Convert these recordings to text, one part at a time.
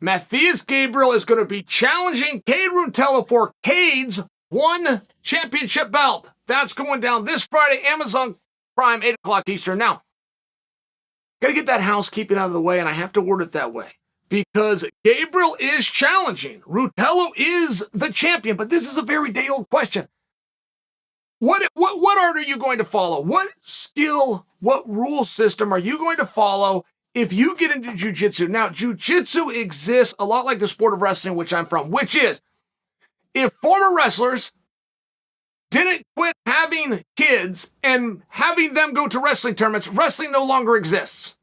Matheus Gabriel is going to be challenging Kade Ruotolo for Kade's one championship belt. That's going down this Friday, Amazon Prime, 8 o'clock Eastern. Now, got to get that housekeeping out of the way, and I have to word it that way, because Gabriel is challenging. Ruotolo is the champion, but this is a very day-old question. What art are you going to follow? What skill, what rule system are you going to follow if you get into jiu-jitsu? Now, jiu-jitsu exists a lot like the sport of wrestling, which I'm from, which is if former wrestlers didn't quit having kids and having them go to wrestling tournaments, wrestling no longer exists.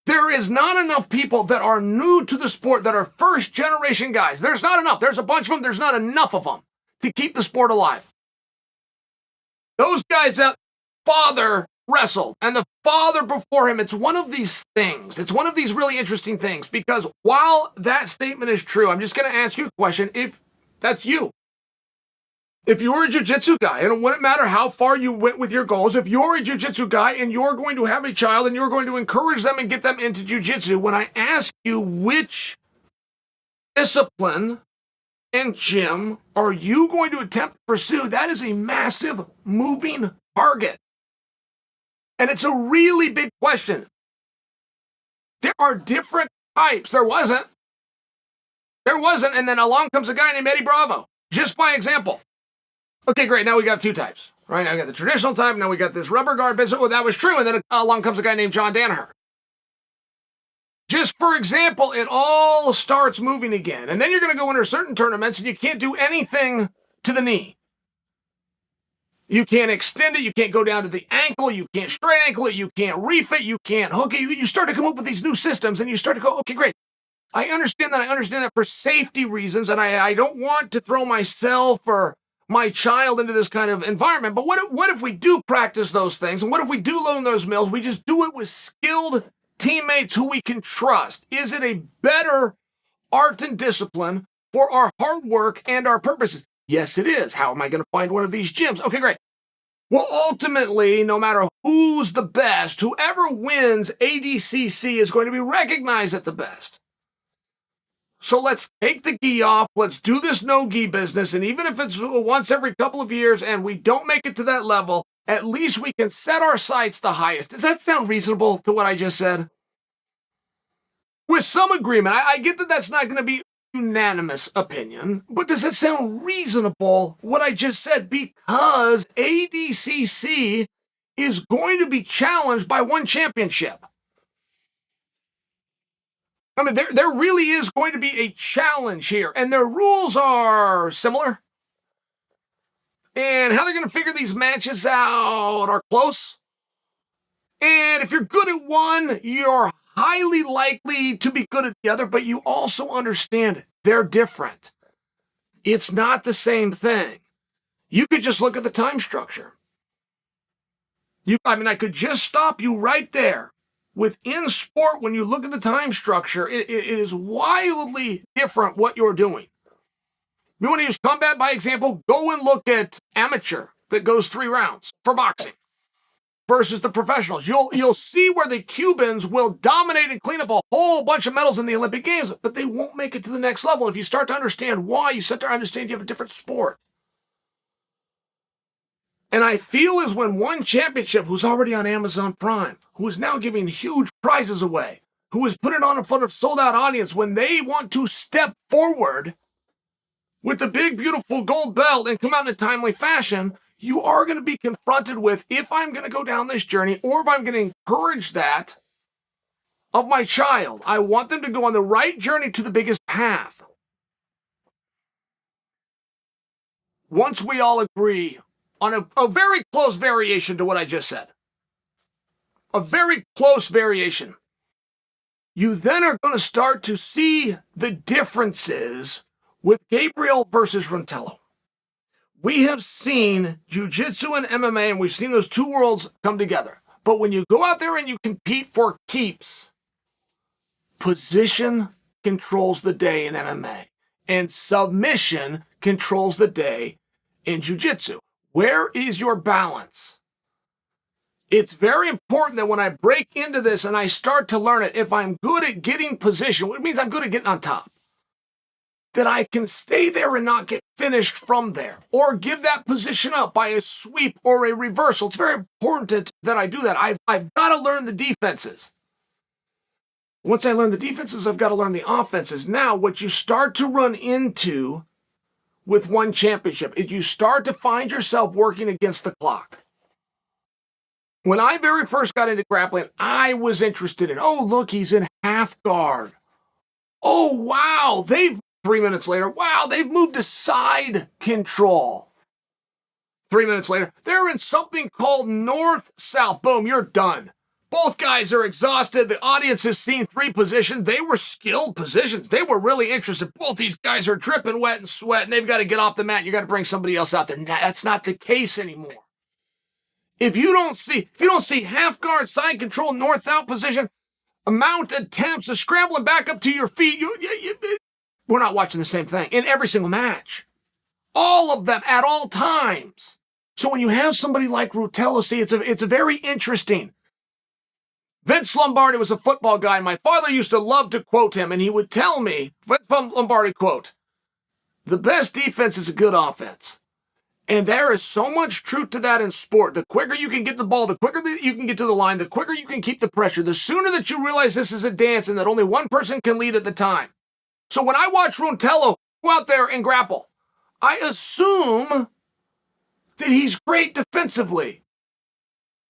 There is not enough people that are new to the sport that are first-generation guys. There's not enough. There's a bunch of them. There's not enough of them to keep the sport alive. Those guys that father wrestled and the father before him, it's one of these things. It's one of these really interesting things, because while that statement is true, I'm just going to ask you a question. If that's you, if you're a jiu-jitsu guy, and it wouldn't matter how far you went with your goals, if you're a jiu-jitsu guy and you're going to have a child and you're going to encourage them and get them into jiu-jitsu, when I ask you which discipline and gym are you going to attempt to pursue, that is a massive moving target. And it's a really big question. There are different types. There wasn't. And then along comes a guy named Eddie Bravo, just by example. Okay, great. Now we got two types, right? Now we got the traditional type. Now we got this rubber guard business. Oh, that was true. And then along comes a guy named John Danaher. Just for example, it all starts moving again. And then you're going to go into certain tournaments and you can't do anything to the knee. You can't extend it. You can't go down to the ankle. You can't straight ankle it. You can't reef it. You can't hook it. You start to come up with these new systems and you start to go, okay, great. I understand that. I understand that for safety reasons. And I don't want to throw myself or my child into this kind of environment. But what if we do practice those things? And what if we do learn those mills? We just do it with skilled teammates who we can trust. Is it a better art and discipline for our hard work and our purposes? Yes, it is. How am I going to find one of these gyms? Okay, great. Well, ultimately, no matter who's the best, whoever wins ADCC is going to be recognized at the best. So let's take the gi off. Let's do this no gi business. And even if it's once every couple of years and we don't make it to that level, at least we can set our sights the highest. Does that sound reasonable to what I just said? With some agreement. I get that that's not going to be unanimous opinion, but does it sound reasonable what I just said? Because ADCC is going to be challenged by one championship. I mean, there really is going to be a challenge here, and their rules are similar. And how they're going to figure these matches out are close. And if you're good at one, you're highly likely to be good at the other, but you also understand they're different. It's not the same thing. You could just look at the time structure. I could just stop you right there. Within sport, when you look at the time structure, it is wildly different what you're doing. You want to use combat by example? Go and look at amateur that goes 3 rounds for boxing versus the professionals. You'll see where the Cubans will dominate and clean up a whole bunch of medals in the Olympic Games, but they won't make it to the next level. If you start to understand why, you start to understand you have a different sport. And I feel as when one championship who's already on Amazon Prime, who is now giving huge prizes away, who is putting it on in front of sold-out audience, when they want to step forward with the big, beautiful gold belt and come out in a timely fashion, you are going to be confronted with, if I'm going to go down this journey, or if I'm going to encourage that of my child, I want them to go on the right journey to the biggest path. Once we all agree on a very close variation to what I just said, a very close variation, you then are going to start to see the differences with Gabriel versus Ruotolo. We have seen jiu-jitsu and MMA, and we've seen those two worlds come together. But when you go out there and you compete for keeps, position controls the day in MMA, and submission controls the day in jiu-jitsu. Where is your balance? It's very important that when I break into this and I start to learn it, if I'm good at getting position, which means I'm good at getting on top, that I can stay there and not get finished from there, or give that position up by a sweep or a reversal. It's very important that I do that. I've got to learn the defenses. Once I learn the defenses, I've got to learn the offenses. Now, what you start to run into with one championship is you start to find yourself working against the clock. When I very first got into grappling, I was interested in, oh, look, he's in half guard. Oh, wow, 3 minutes later, wow, they've moved to side control. 3 minutes later, they're in something called north-south. Boom, you're done. Both guys are exhausted. The audience has seen 3 positions. They were skilled positions. They were really interested. Both these guys are dripping wet and sweat, and they've got to get off the mat. You got to bring somebody else out there. That's not the case anymore. If you don't see half guard, side control, north-south position, amount attempts of scrambling back up to your feet, we're not watching the same thing in every single match. All of them at all times. So when you have somebody like Ruotolo, see, it's a very interesting. Vince Lombardi was a football guy, and my father used to love to quote him, and he would tell me, Vince Lombardi quote, the best defense is a good offense. And there is so much truth to that in sport. The quicker you can get the ball, the quicker that you can get to the line, the quicker you can keep the pressure, the sooner that you realize this is a dance and that only one person can lead at the time. So when I watch Ruotolo go out there and grapple, I assume that he's great defensively.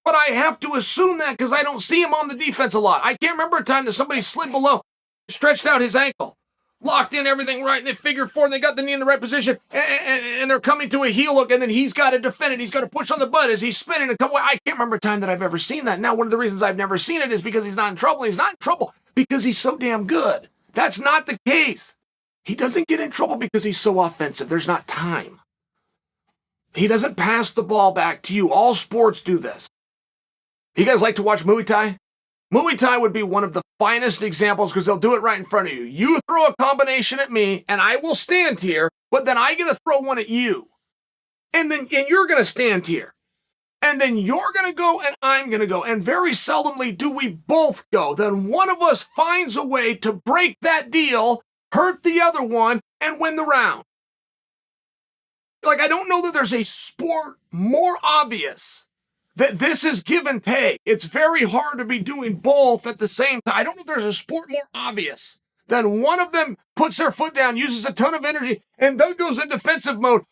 But I have to assume that because I don't see him on the defense a lot. I can't remember a time that somebody slid below, stretched out his ankle, locked in everything right, and they figure 4, and they got the knee in the right position, and they're coming to a heel hook, and then he's got to defend it. He's got to push on the butt as he's spinning and come away. I can't remember a time that I've ever seen that. Now, one of the reasons I've never seen it is because he's not in trouble. He's not in trouble because he's so damn good. That's not the case. He doesn't get in trouble because he's so offensive. There's not time. He doesn't pass the ball back to you. All sports do this. You guys like to watch Muay Thai? Muay Thai would be one of the finest examples because they'll do it right in front of you. You throw a combination at me, and I will stand here, but then I get to throw one at you. And you're going to stand here. And then you're going to go, and I'm going to go. And very seldomly do we both go. Then one of us finds a way to break that deal, hurt the other one, and win the round. Like, I don't know that there's a sport more obvious that this is give and take. It's very hard to be doing both at the same time. I don't know if there's a sport more obvious than one of them puts their foot down, uses a ton of energy, and then goes in defensive mode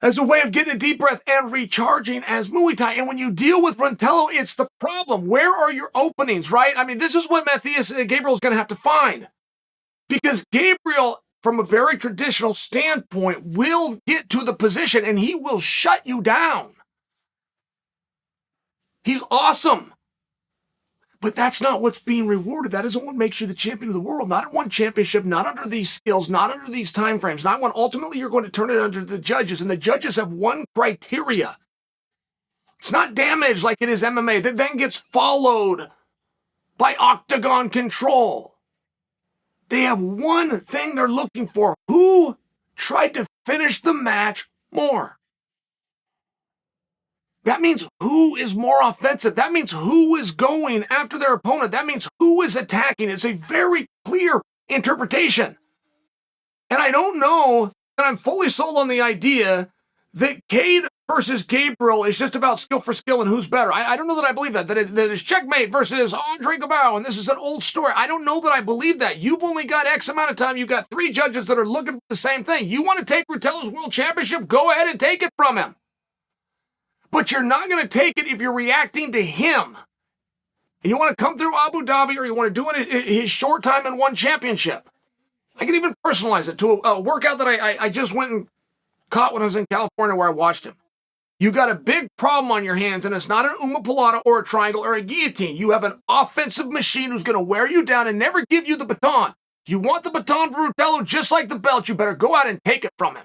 as a way of getting a deep breath and recharging as Muay Thai. And when you deal with Ruotolo, it's the problem. Where are your openings, right? I mean, this is what Matheus Gabriel is going to have to find. Because Gabriel, from a very traditional standpoint, will get to the position and he will shut you down. He's awesome. But that's not what's being rewarded. That isn't what makes you the champion of the world. Not at one championship, not under these skills, not under these time frames. Not when ultimately you're going to turn it under the judges. And the judges have one criteria. It's not damage like it is MMA that then gets followed by octagon control. They have one thing they're looking for. Who tried to finish the match more? That means who is more offensive. That means who is going after their opponent. That means who is attacking. It's a very clear interpretation. And I don't know that I'm fully sold on the idea that Kade versus Gabriel is just about skill for skill and who's better. I don't know that I believe that. That it's checkmate versus Andre Gabao, and this is an old story. I don't know that I believe that. You've only got X amount of time. You've got 3 judges that are looking for the same thing. You want to take Ruotolo's world championship? Go ahead and take it from him. But you're not going to take it if you're reacting to him. And you want to come through Abu Dhabi or you want to do it in his short time in one championship. I can even personalize it to a workout that I just went and caught when I was in California where I watched him. You got a big problem on your hands, and it's not an omoplata or a triangle or a guillotine. You have an offensive machine who's going to wear you down and never give you the baton. You want the baton for Ruotolo just like the belt. You better go out and take it from him.